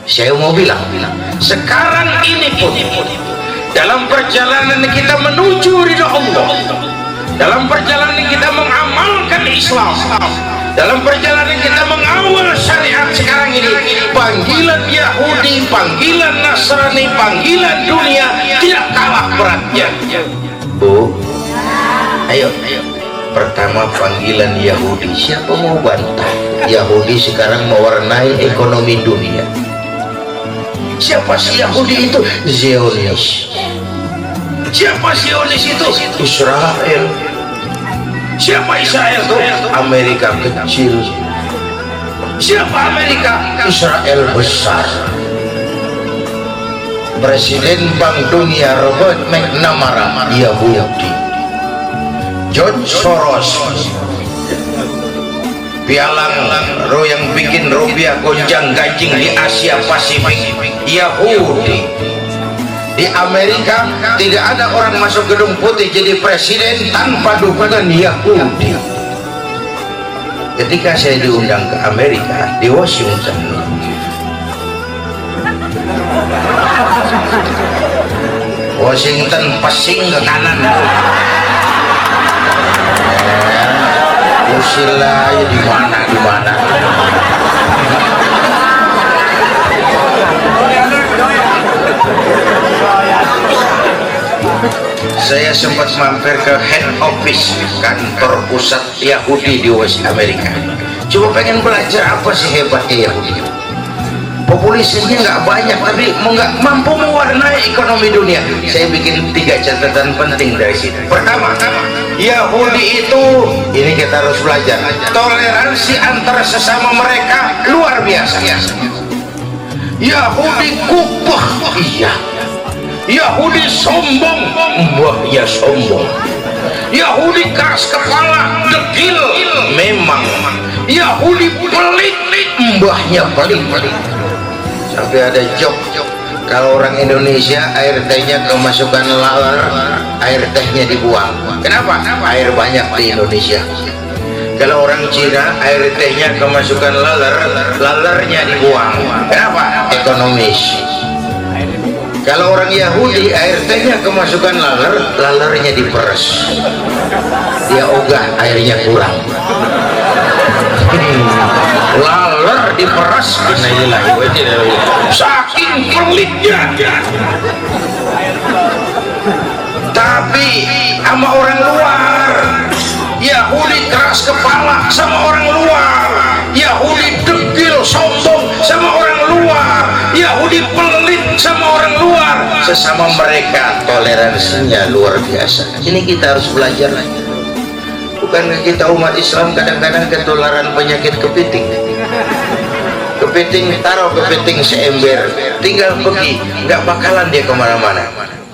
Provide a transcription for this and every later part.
Saya mau bilang, sekarang ini pun dalam perjalanan kita menuju ridha Allah, dalam perjalanan kita mengamalkan Islam, dalam perjalanan kita mengawal syariat sekarang ini, panggilan Yahudi, panggilan Nasrani, panggilan dunia tidak kalah beratnya. Bu, ayo. Pertama panggilan Yahudi, siapa mau bantah? Yahudi sekarang mewarnai ekonomi dunia. Siapa si Yahudi itu? Zionis. Siapa Zionis itu? Israel. Siapa Israel itu? Amerika kecil. Siapa Amerika? Israel besar. Presiden Bank Dunia Robert McNamara Yahudi. George Soros, pialang yang bikin rupiah gonjang ganjing di Asia Pasifik, Yahudi. Di Amerika tidak ada orang masuk gedung putih jadi presiden tanpa dukungan Yahudi. Ketika saya diundang ke Amerika di Washington, pesing ke kanan, usilah ya di mana. Saya sempat mampir ke head office kantor pusat Yahudi di Amerika. Coba pengen belajar apa sih hebatnya Yahudi. Populasinya nggak banyak tapi nggak mampu mewarnai ekonomi dunia. Saya bikin 3 catatan penting dari sini. Pertama, Yahudi itu, ini kita harus belajar, toleransi antara sesama mereka luar biasa. Yahudi kukuh, iya. Yahudi sombong, mbahnya sombong. Yahudi keras kepala, dekil, memang. Yahudi pelit, mbahnya pelit. Sampai ada joke, kalau orang Indonesia air tehnya kemasukan laler, air tehnya dibuang. Kenapa? Air banyak di Indonesia. Kalau orang Cina air tehnya kemasukan laler, lalernya dibuang. Kenapa? Ekonomis. Kalau orang Yahudi air tehnya kemasukan laler, lalernya diperes. Dia ogah airnya kurang. Laler diperes, saking pelitnya. Tapi sama orang luar, Yahudi keras kepala sama orang luar, Yahudi dekil sombong sama orang luar, Yahudi pelit sama orang luar. Sesama mereka toleransinya luar biasa. Ini kita harus belajar. Bukankah kita umat Islam kadang-kadang ketularan penyakit kepiting? Kepiting, taruh kepiting seember, tinggal pergi, nggak bakalan dia kemana-mana.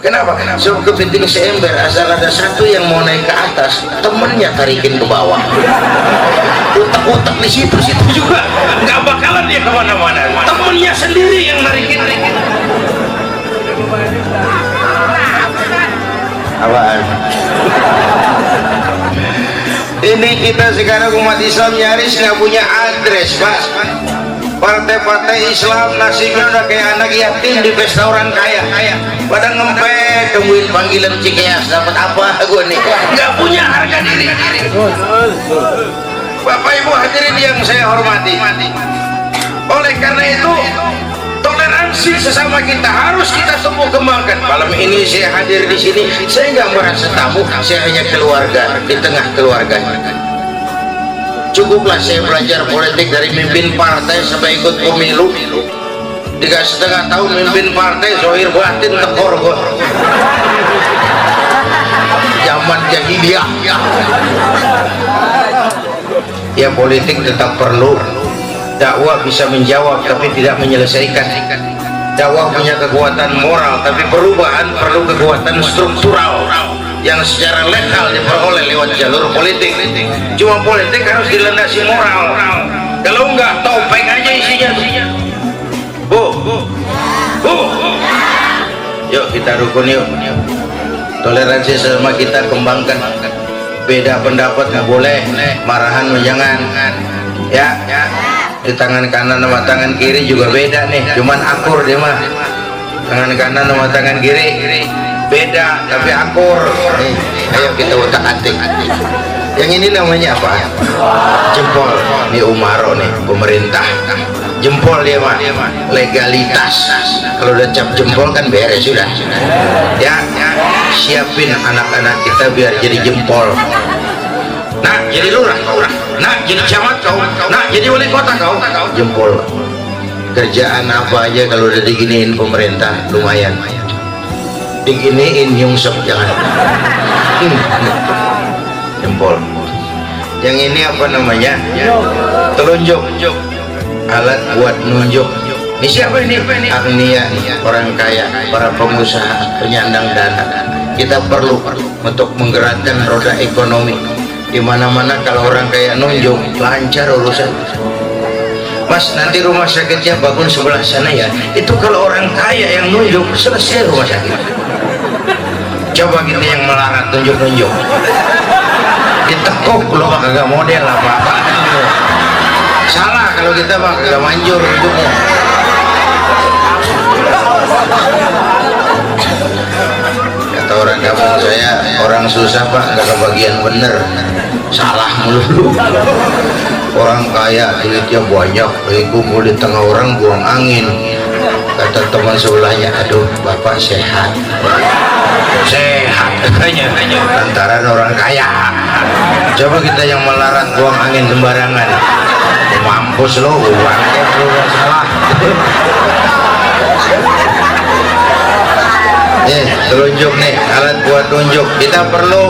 Kenapa? So kepiting seember, asal ada satu yang mau naik ke atas, temennya tarikin ke bawah. Utak-utak di situ juga, nggak bakalan dia kemana-mana. Temennya sendiri yang narikin. Apaan? Ini kita sekarang umat Islam nyaris nggak punya address, Pak. Partai-partai Islam nasibnya udah kayak anak yatim di pesta orang kaya. Pada ngempet tungguin panggilan Cikeas, dapat apa gue nih? Nggak punya harga diri. Bapak Ibu hadirin yang saya hormati, oleh karena itu toleransi sesama kita harus kita tumbuh kembangkan. Malam ini saya hadir di sini, saya nggak merasa tamu, saya hanya keluarga di tengah keluarganya. Cukuplah saya belajar politik dari mimpin partai sampai ikut pemilu. 3,5 tahun mimpin partai, zohir batin tekor gua. Zaman jahiliyah. Ya politik tetap perlu. Dakwah bisa menjawab tapi tidak menyelesaikan. Dakwah punya kekuatan moral tapi perubahan perlu kekuatan struktural yang secara legal diperoleh lewat jalur politik. Cuma politik harus dilandasi moral. Kalau enggak, topeng aja isinya. Bu. Yuk kita rukun yuk. Toleransi sesama kita kembangkan. Beda pendapat nggak boleh, marahan jangan. Ya. Di tangan kanan sama tangan kiri juga beda nih, cuman akur dia mah. Tangan kanan sama tangan kiri beda tapi akur. Nih, ayo kita utak-atik. Yang ini namanya apa? Jempol. Ini Umaro nih, pemerintah. Jempol dia mah, legalitas. Kalau udah cap jempol kan beres sudah. Ya, siapin anak-anak kita biar jadi jempol. Nah, jadi lurah kau. Nah, jadi camat kau. Nah, jadi wali kota kau. Jempol. Kerjaan apa aja kalau udah diginiin pemerintah lumayan. Diginiin nyungsep jangan. Jempol. Yang ini apa namanya? Telunjuk. Alat buat nunjuk. Ini siapa ini? Agnia, orang kaya, para pengusaha, penyandang dana. Kita perlu untuk menggerakkan roda ekonomi. Di mana-mana kalau orang kaya nunjuk, lancar urusan. Mas, nanti rumah sakitnya bangun sebelah sana ya. Itu kalau orang kaya yang nunjuk, selesai rumah sakit. Coba kita yang melarat tunjuk-tunjuk. Ditekuk lo mah kagak model apa-apa. Salah kalau kita mah kagak manjur hidupnya. Kata orang kampung saya, orang susah pak nggak kebagian bener, salah mulu. Orang kaya duitnya banyak, kumpul di tengah orang buang angin. Kata teman sebelahnya, aduh bapak sehat. Sehat katanya lantaran orang kaya. Coba kita yang melarat buang angin sembarangan, mampus lo, uangnya lo salah. Telunjuk nih, alat buat tunjuk. Kita perlu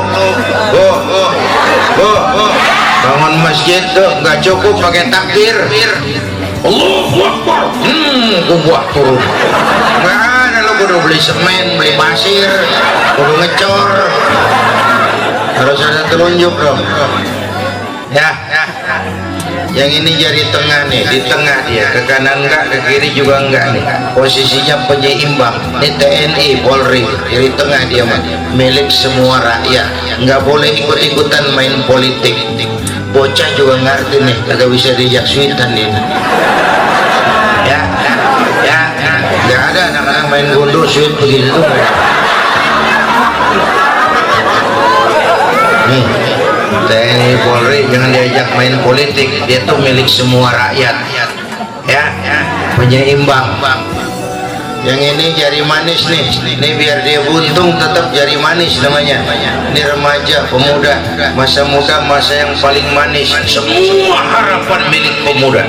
bangun masjid tuh nggak cukup pakai takbir. Allahu Akbar. Gua turun. Nggak ada, lo kudu beli semen, beli pasir, kudu ngecor. Harus ada telunjuk dong. Ya. Yang ini jari tengah nih, di tengah dia, ke kanan enggak, ke kiri juga enggak nih. Posisinya penyeimbang. Ini TNI, Polri, jari tengah dia mah, milik semua rakyat. Nggak boleh ikut-ikutan main politik. Bocah juga ngerti nih, kagak bisa diajak sweetan ini. Ya, nggak ada anak-anak main gundu sweet begitu tuh. Nih. TNI Polri jangan diajak main politik, dia tuh milik semua rakyat ya, penyeimbang. Yang ini jari manis nih, ini biar dia buntung tetap jari manis namanya. Ini remaja, pemuda, masa muda, masa yang paling manis. Semua harapan milik pemuda.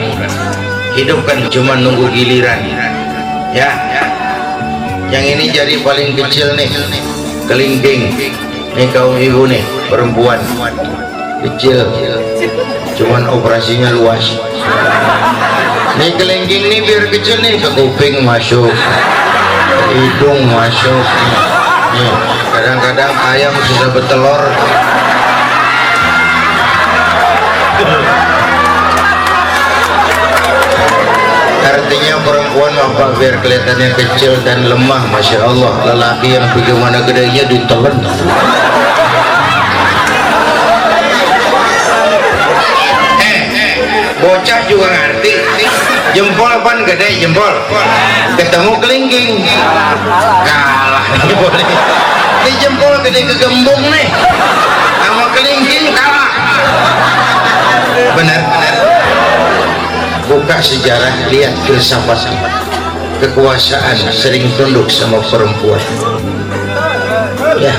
Hidup kan cuma nunggu giliran ya. Yang ini jari paling kecil nih, kelingking. Ini kaum ibu nih, perempuan kecil, cuman operasinya luas. Nih kelingking nih biar kecil nih, ke kuping masuk, ke hidung masuk. Nih kadang-kadang ayam susah bertelur. Artinya perempuan apa biar kelihatannya kecil dan lemah, masya Allah. Lelaki yang bagaimana gedenya ditelan. Bocah juga ngerti. Jempol pan gede jempol. Ketemu kelingking. Kalah jempol nih. Ini jempol gede kegembung nih. Sama kelingking kalah. Benar. Buka sejarah, lihat filsafat. Kekuasaan sering tunduk sama perempuan. Ya.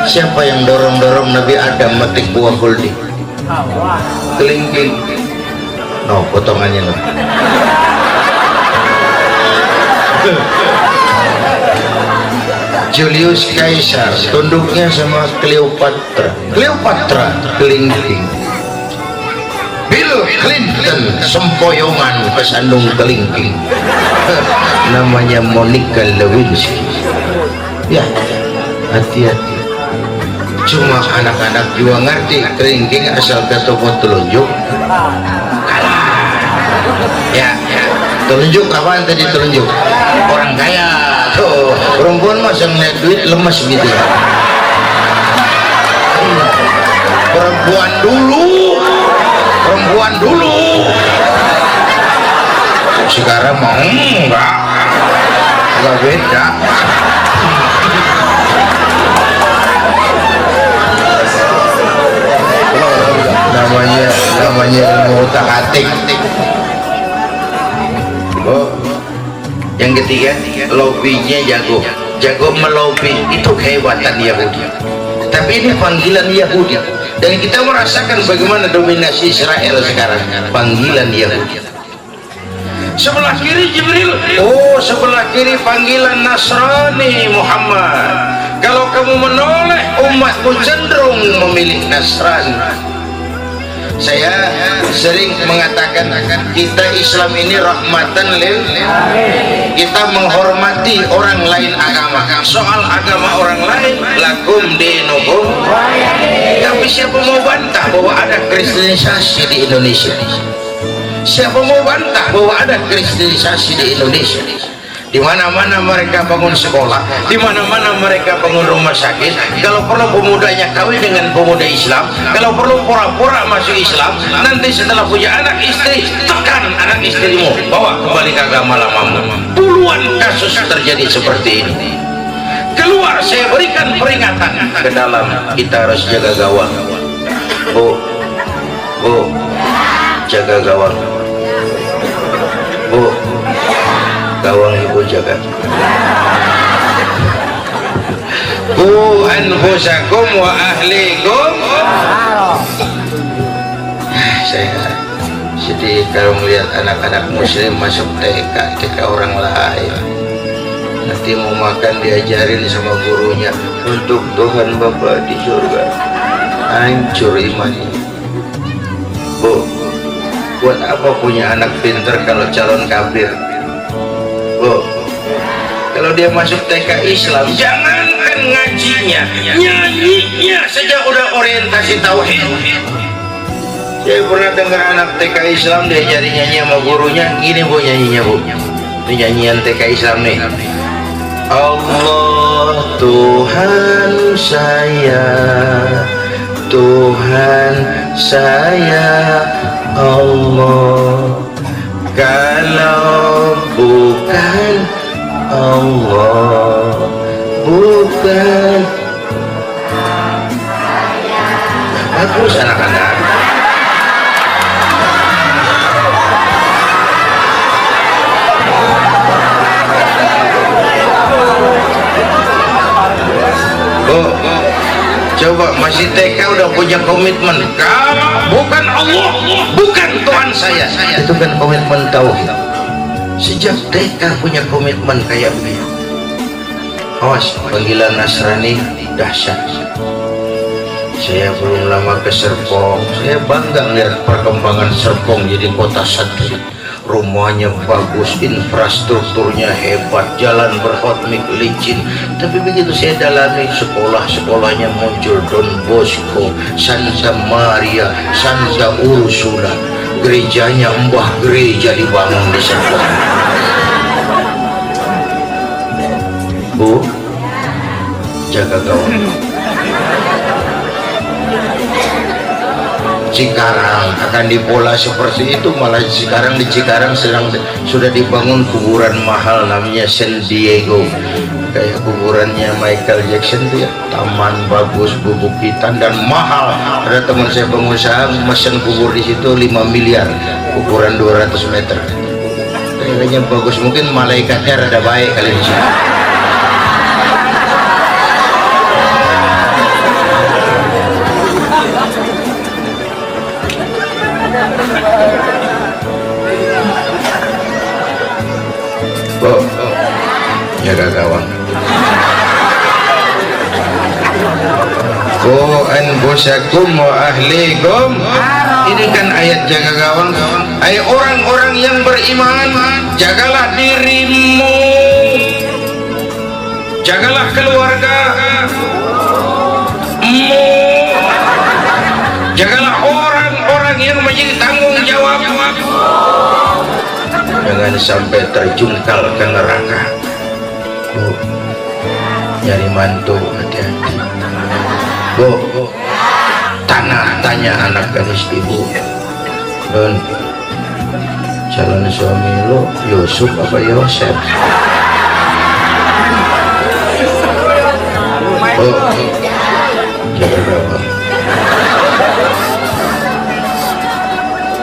Siapa yang dorong-dorong Nabi Adam metik buah huldi? Kelingking. No, potongannya no. Julius Caesar tunduknya sama Cleopatra kelingking. Bill Clinton sempoyongan kesandung kelingking. Namanya Monica Lewinsky. Ya, hati-hati. Cuma anak-anak juga ngerti kelingking asal ketemu telunjuk kalah. Ya, telunjuk apaan tadi telunjuk? Orang kaya. Tuh, perempuan masa ngeliat duit lemes gitu ya. Perempuan dulu Sekarang mau enggak beda. Namanya ilmu utak-atik. Oh, yang ketiga, lobbynya jago melobi. Itu kehebatan Yahudi. Tapi ini panggilan Yahudi, dan kita merasakan bagaimana dominasi Israel sekarang. Panggilan Yahudi. Sebelah kiri Jibril, oh sebelah kiri panggilan Nasrani Muhammad. Kalau kamu menoleh, umatku cenderung memilih Nasrani. Saya sering mengatakan kita Islam ini rahmatan lil, kita menghormati orang lain agama. Soal agama orang lain, lakum dinukum. Tapi siapa mau bantah bahwa ada kristenisasi di Indonesia? Siapa mau bantah bahwa ada kristenisasi di Indonesia? Di mana-mana mereka bangun sekolah, di mana-mana mereka bangun rumah sakit. Kalau perlu pemudanya kawin dengan pemuda Islam, kalau perlu pura-pura masuk Islam. Nanti setelah punya anak istri, tekan anak istrimu, bawa kembali ke agama lamamu. Puluhan kasus terjadi seperti ini. Keluar, saya berikan peringatan ke dalam, kita harus jaga gawang. Bu, jaga gawang. Bu, gawang ibu jaga. Qu anfusakum wa ahlikum. Saya sedih kalau melihat anak-anak muslim masuk TK orang lain. Nanti mau makan diajarin sama gurunya untuk Tuhan Bapa di surga. Hancur imannya. Bu, buat apa punya anak pintar kalau calon kafir? Bu, kalau dia masuk TK Islam, jangankan ngajinya, nyanyinya saja udah orientasi tauhid. Saya pernah dengar anak TK Islam diajari nyanyi sama gurunya, gini bu nyanyinya bu. Ini nyanyian TK Islam nih. Allah Tuhan saya, Tuhan saya Allah. Kalau bukan Allah, bukan. Bagus anak-anak. Coba masih TK udah punya komitmen, kalau bukan Allah, bukan Tuhan saya. Itu kan komitmen tauhid. Sejak TK punya komitmen kayak begitu. Awas, panggilan Nasrani dahsyat. Saya belum lama ke Serpong, saya bangga lihat perkembangan Serpong jadi kota satelit. Rumahnya bagus, infrastrukturnya hebat, jalan berhotmik licin. Tapi begitu saya dalami, sekolah-sekolahnya muncul Don Bosco, Santa Maria, Santa Ursula. Gerejanya Mbah Gereja dibangun di sana. Bu, jaga gawang. Cikarang akan dipola seperti itu, malah sekarang di Cikarang sudah dibangun kuburan mahal namanya San Diego, kayak kuburannya Michael Jackson tuh ya, taman bagus, bebukitan dan mahal. Ada teman saya pengusaha mesen kubur di situ 5 miliar, ukuran 200 meter. Kayaknya bagus, mungkin malaikatnya rada baik kali di sini. Jaga gawang. Qu anfusakum wa ahlikum. Ini kan ayat jaga gawang. Hai orang-orang yang beriman, jagalah dirimu, jagalah keluargamu, jagalah orang-orang yang menjadi tanggung jawab. Jangan sampai terjungkal ke neraka. Bu, nyari mantu hati-hati. Bu, tanah tanya anak gadis ibu. Dan calon suami lu Yusuf apa Yosef? Oh, jangan apa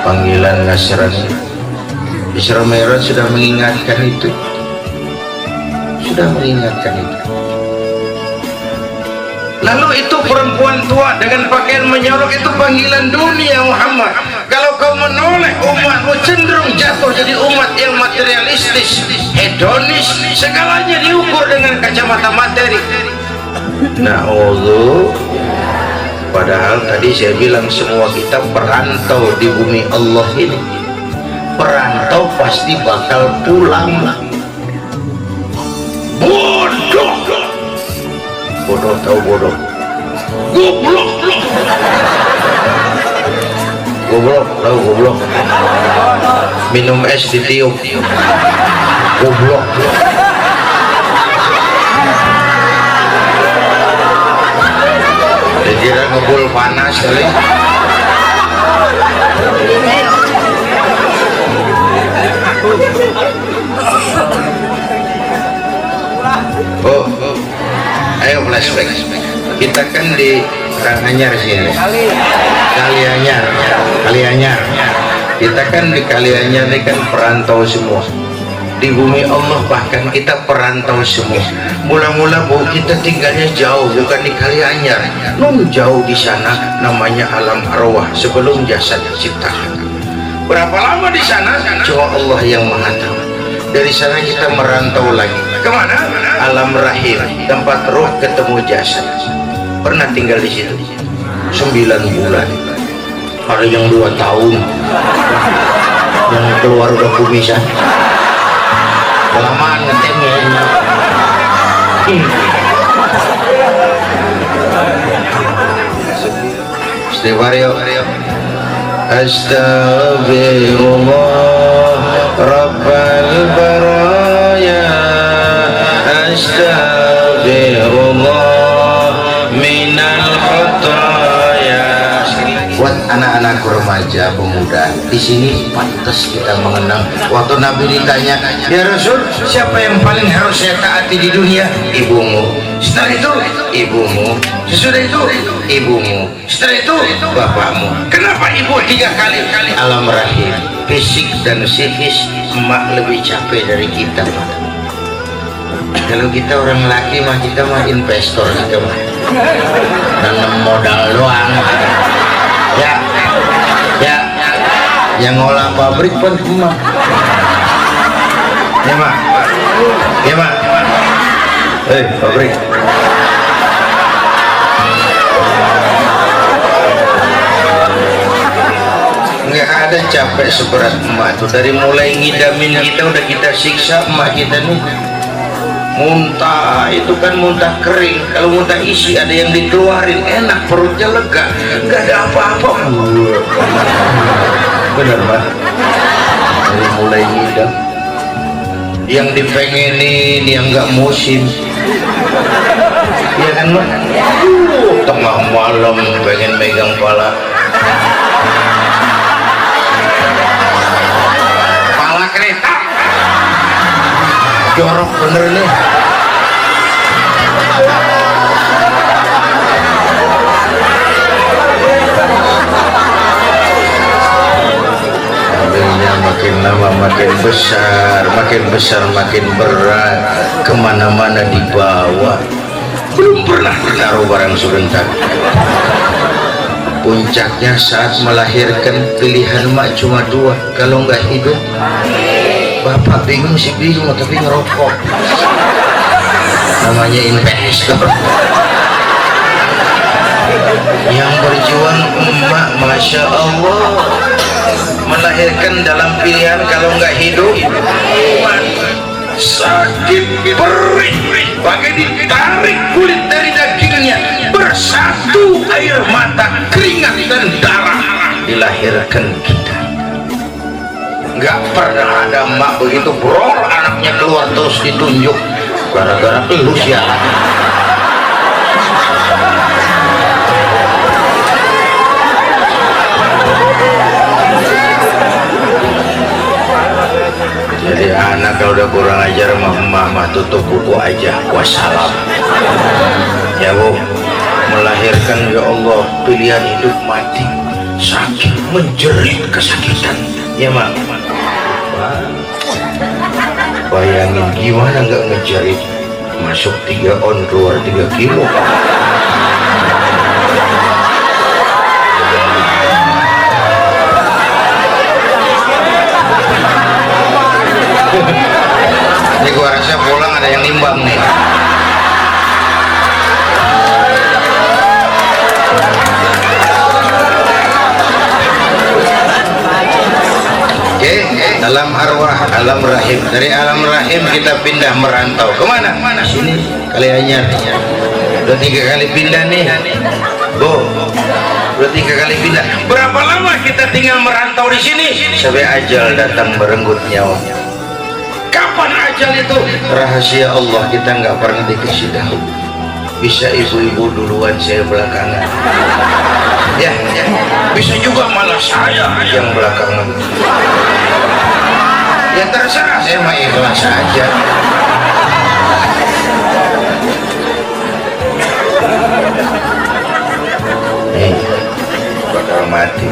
panggilan Nasrani. Isra Mi'raj sudah mengingatkan itu, lalu itu perempuan tua dengan pakaian menyorok itu panggilan dunia Muhammad. Kalau kau menoleh, umatmu cenderung jatuh jadi umat yang materialistis, hedonis, segalanya diukur dengan kacamata materi. Na'udzu. Padahal tadi saya bilang semua kita perantau di bumi Allah ini. Perantau pasti bakal pulang. Bodoh. Bodoh tahu bodoh. Goblok. Goblok tahu goblok. Minum es ditiup. Goblok. Dikira ngebul panas kali. Oh, ayo flashback. Kita kan di Karanganyar sini. Kalianyar. Kita kan di Kalianyar ini kan perantau semua. Di bumi Allah bahkan kita perantau semua. Mula-mula bu kita tinggalnya jauh, bukan di Kalianyar. Jauh di sana namanya alam arwah sebelum jasad diciptakan. Berapa lama di sana? Cuma Allah yang Maha tahu. Dari sana kita merantau lagi. Kemana? Alam rahim, tempat roh ketemu jasad. Pernah tinggal di situ 9 bulan. Ada yang 2 tahun. Yang keluar udah kumisan. Kelamaan ngetemnya. Istighfar yuk. Astaghfirullah Rabbal baraya. Astaghfirullah minal khataya. Buat anak-anak remaja, pemuda, di sini pantas kita mengenang. Waktu Nabi ditanya, ya Rasul, siapa yang paling harus saya taati di dunia? Ibumu. Setelah itu, ibumu. Sesudah itu, ibumu. Setelah itu, bapakmu. Kenapa ibu 3 kali? Alam rahim, fisik dan psikis, emak lebih capek dari kita, Pak. Kalau kita orang laki mah kita mah investor, kita mah nanam modal doang. Ya, yang ngolah pabrik pun emak. Ya mak. Pabrik. Nggak ada capek seberat emak tuh. Dari mulai ngidamin kita udah kita siksa emak kita nih. Muntah itu kan muntah kering, kalau muntah isi ada yang dikeluarin, enak, perutnya lega, nggak ada apa-apa. Bener Pak. Dari mulai ngidam, yang dipengenin, yang nggak musim, iya kan Pak? Tengah malam pengen megang pala kereta, jorok bener nih. Ambilnya makin lama makin besar makin berat, kemana-mana dibawa. Belum pernah menaruh barang sebentar. Puncaknya saat melahirkan, pilihan mak cuma 2, kalau nggak hidup. Bapak bingung sih bingung, tapi ngerokok. Namanya investor. Yang berjuang emak, masya Allah, melahirkan dalam pilihan, kalau nggak hidup sakit perih, bagai ditarik kulit dari dagingnya, bersatu air mata, keringat dan darah, dilahirkan kita. Nggak pernah ada emak begitu brol, anaknya keluar terus ditunjuk gara-gara lu siapa. Jadi anak kalau udah kurang ajar mama tutup buku aja, wassalam. Ya Bu, melahirkan ya Allah pilihan hidup mati, sakit menjerit kesakitan. Ya Mak. Bayangin gimana nggak ngejerit, masuk 3 on keluar 3 kilo. Ini gua rasa pulang ada yang nimbang nih. Oke, dalam arwah alam rahim, dari alam rahim kita pindah merantau kemana? Sini Kalianyar. Udah 3 kali pindah nih Bu, udah 3 kali pindah. Berapa lama kita tinggal merantau di sini sampai ajal datang merenggut nyawa? Kapan ajal itu? Rahasia Allah, kita nggak pernah dikasih tahu. Bisa ibu-ibu duluan, saya belakangan. Ya, bisa juga malah saya yang belakangan. Ya terserah, saya mah ikhlas aja. Nih, bakal mati.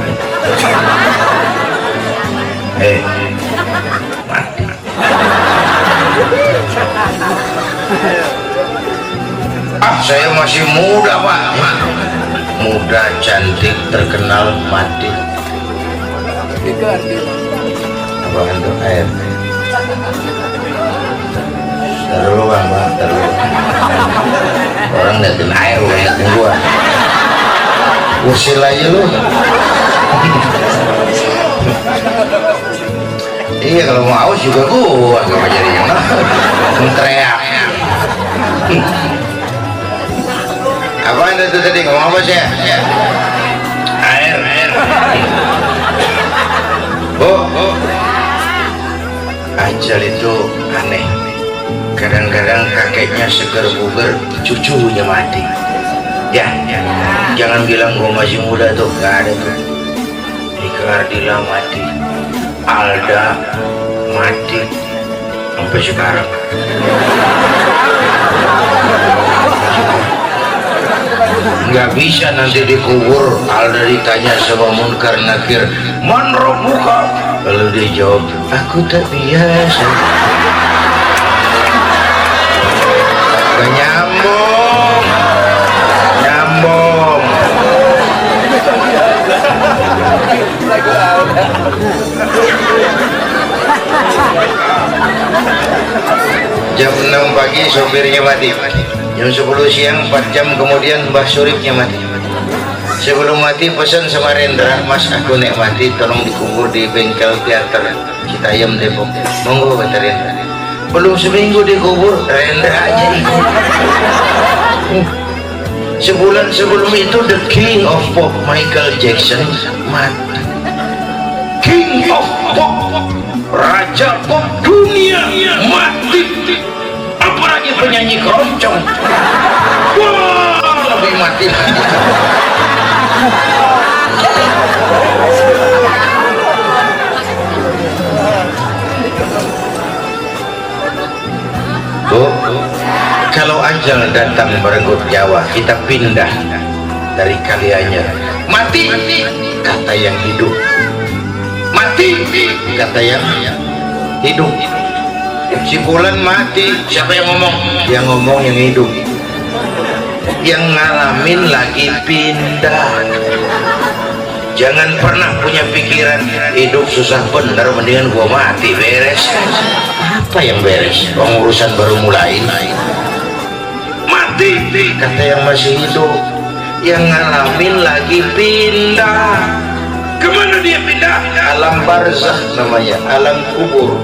Mati. Saya masih muda Pak, muda, cantik, terkenal, mati. Apa untuk air? Taruh Bang, taruh. Orang ngeliatin air, ngeliatin gua. Usil aja lu. Iya, kalau mau aus juga gua nggak jadi yang teriak. Apaan itu tadi, ngomong apa sih ya? Air. Bu, ajal itu aneh. Kadang-kadang kakeknya seger buger, cucunya mati. Ya, jangan bilang gua masih muda tuh, gak ada tuh. Ika Ardila mati, Alda mati, sampai sekarang. Nggak bisa nanti dikubur Alda ditanya sama Munkar Nakir, man rabbuka? Kalau dia jawab, aku tak biasa. Gak nyambung. Jam 6 pagi sopirnya mati. Jam 10 siang 4 jam kemudian Mbah Suripnya mati. Sebelum mati pesan sama Rendra, Mas aku nek mati tolong dikubur di bengkel teater Citayam Depok. Monggo kata Rendra. Belum seminggu dikubur Rendra aja ikut. Sebulan sebelum itu the King of Pop Michael Jackson mati. King of Pop, Raja Pop dunia mati. Apalagi penyanyi keroncong, wah lebih mati lagi. Bu, kalau ajal datang merenggut nyawa, kita pindah dari Kalianyar. Mati kata yang hidup, mati kata yang hidup. Si Bulan mati, siapa yang ngomong? Yang ngomong yang hidup. Yang ngalamin lagi pindah. Jangan pernah punya pikiran hidup susah bener, mendingan gua mati beres. Apa yang beres? Pengurusan baru mulai. Mati kata yang masih hidup. Yang ngalamin lagi pindah. Kemana dia pindah? Alam barzakh namanya, alam kubur.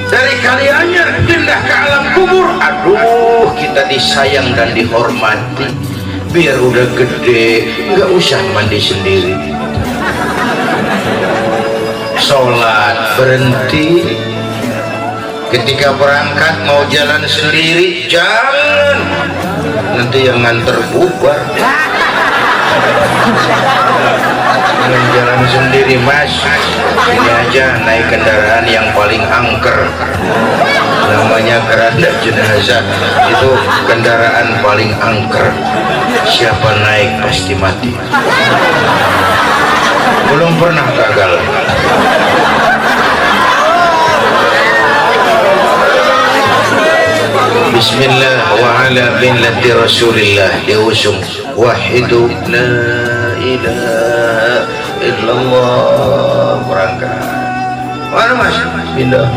Dari Kalianyar pindah ke alam kubur. Aduh, kita disayang dan dihormati. Biar udah gede nggak usah mandi sendiri, sholat berhenti, ketika berangkat mau jalan sendiri jangan, nanti yang nganter bubar. dengan jalan sendiri mas. Ini aja naik kendaraan yang paling angker, namanya keranda jenazah. Itu kendaraan paling angker, siapa naik pasti mati. Belum pernah gagal. Bismillah wa ala millati Rasulillah, diusung wahidu la ilaha illallah. Berangkat mana mas? Pindah,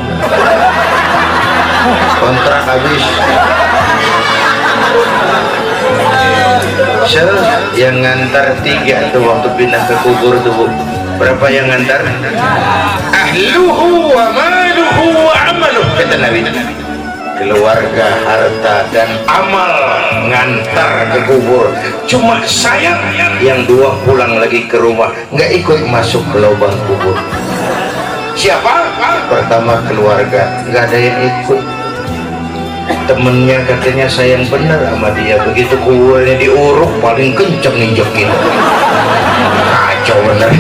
kontrak habis. Yang ngantar 3 tuh waktu pindah ke kubur tuh. Berapa yang ngantar? Ahluhu wa maluhu wa amaluh, kata Nabi. Keluarga, harta, dan amal ngantar ke kubur. Cuma sayang yang 2 pulang lagi ke rumah, nggak ikut masuk ke lubang kubur. Siapa? Pertama keluarga, nggak ada yang ikut. Temennya katanya sayang bener sama dia, begitu kuburnya diuruk paling kenceng nginjekin. Kacau bener.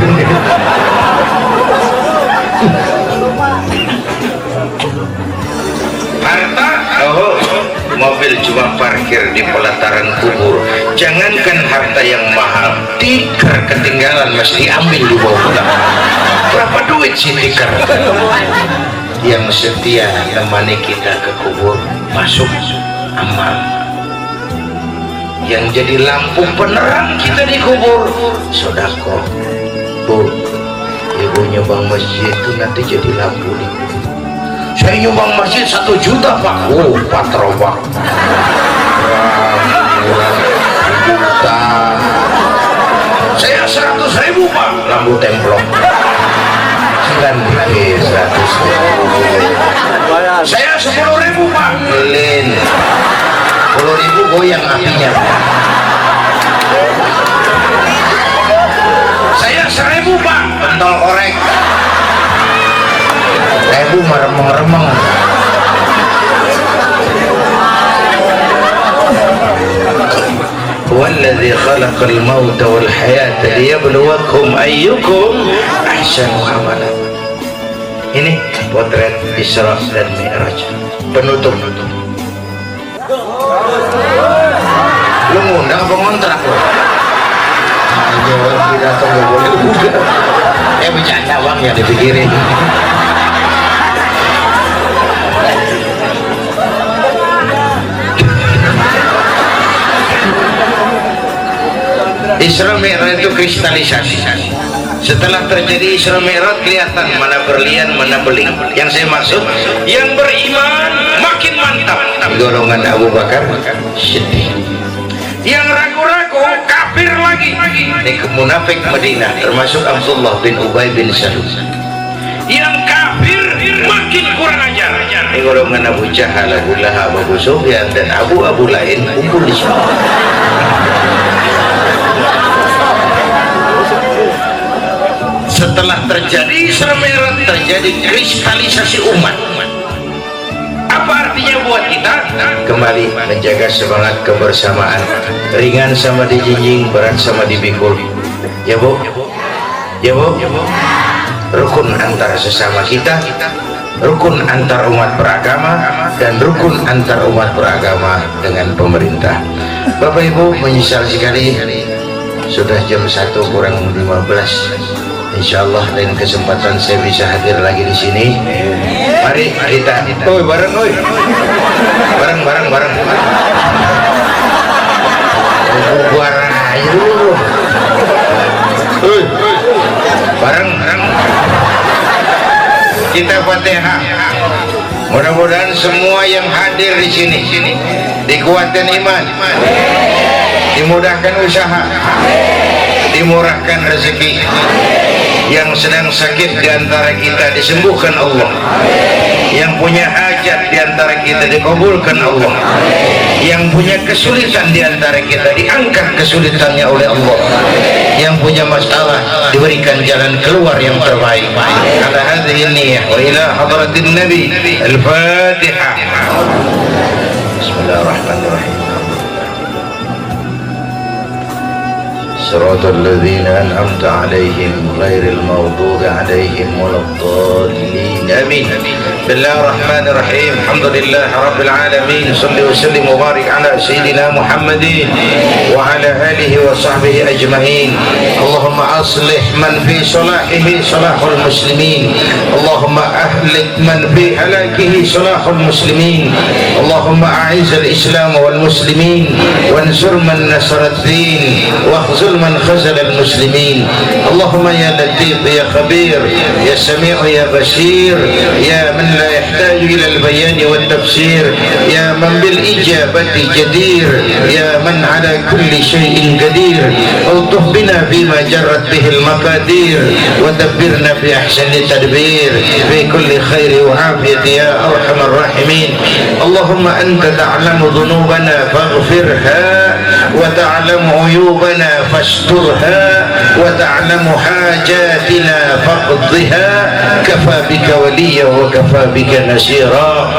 Harta, oh, mobil cuma parkir di pelataran kubur. Jangankan harta yang mahal, tikar ketinggalan mesti ambil dibawa pulang. Berapa duit sih tikar? Yang setia nemani kita ke kubur masuk amal. Yang jadi lampu penerang kita di kubur sedekah. Bu, ibu nyumbang masjid itu nanti jadi lampu di kubur. Saya nyumbang masjid 1 juta pak. Oh, patrobak. Juta. Saya 100.000 pak. Lampu templok. 100.000. Saya 10.000 pak. Lilin. 10.000 goyang apinya. Saya 1.000 pak. Pentol korek. 1.000 meremeng-remeng. Walladzi khalaqal mauta wal hayata liyabluwakum ayyukum ahsanu amala. Ini potret Isra dan Mi'raj. Penutup. Lu ngundang apa ngontrak lo? Ayo pidato nggak boleh juga. Bercanda bang ya dipikirin. Isra Mi'raj itu kristalisasi. Setelah terjadi Isra Mi'raj kelihatan mana berlian mana beling. Yang saya maksud, yang beriman makin mantap. Golongan Abu Bakar sedih. Yang ragu-ragu kafir lagi. Ini munafik Madinah termasuk Abdullah bin Ubay bin Salul. Yang kafir makin kurang ajar. Ini golongan Abu Jahal, Abu Lahab, Abu Sufyan dan Abu lain kumpul di sini. Setelah terjadi Isra Mi'raj terjadi kristalisasi umat. Apa artinya buat kita? Kembali menjaga semangat kebersamaan. Ringan sama dijinjing, berat sama dipikul. Ya bu? Ya bu? Rukun antar sesama kita, rukun antar umat beragama, dan rukun antar umat beragama dengan pemerintah. Bapak Ibu, menyesal sekali sudah jam 1 kurang 15. Insyaallah lain kesempatan saya bisa hadir lagi di sini. Mari kita, oi bareng, oi, bareng. Bubar aja dulu, oi, bareng. Kita Fatihah. Mudah-mudahan semua yang hadir di sini dikuatkan iman, dimudahkan usaha, dimurahkan rezeki. Yang sedang sakit di antara kita disembuhkan Allah. Yang punya hajat di antara kita dikabulkan Allah. Yang punya kesulitan di antara kita diangkat kesulitannya oleh Allah. Yang punya masalah diberikan jalan keluar yang terbaik. Ala hadhihi niyyah wa ila hadratin Nabi. Al-Fatihah. Bismillahirrahmanirrahim. صراط الذين أنعمت عليهم غير المغضوب عليهم ولا الضالين آمين. بسم الله الرحمن الرحيم. الحمد لله رب العالمين. صل وسلم وبارك على سيدنا محمد وعلى آله وصحبه أجمعين. اللهم أصلح من في صلاحه صلاح المسلمين، اللهم أهلك من في هلاكه صلاح المسلمين، اللهم أعز الإسلام والمسلمين وانصر من نصر الدين واخذل من خذل المسلمين. اللهم يا لطيف يا خبير يا سميع يا بصير يا من لا يحتاج إلى البيان والتفسير، يا من بالإجابة جدير، يا من على كل شيء قدير، الطف بنا فيما جرت به المقادير ودبرنا في أحسن التدبير في كل خير وعافية يا أرحم الراحمين. اللهم أنت تعلم ذنوبنا فاغفرها، وتعلم عيوبنا فاسترها، وتعلم حاجاتنا فاقضها. كفى بك وليا وكفى بك نصيرا.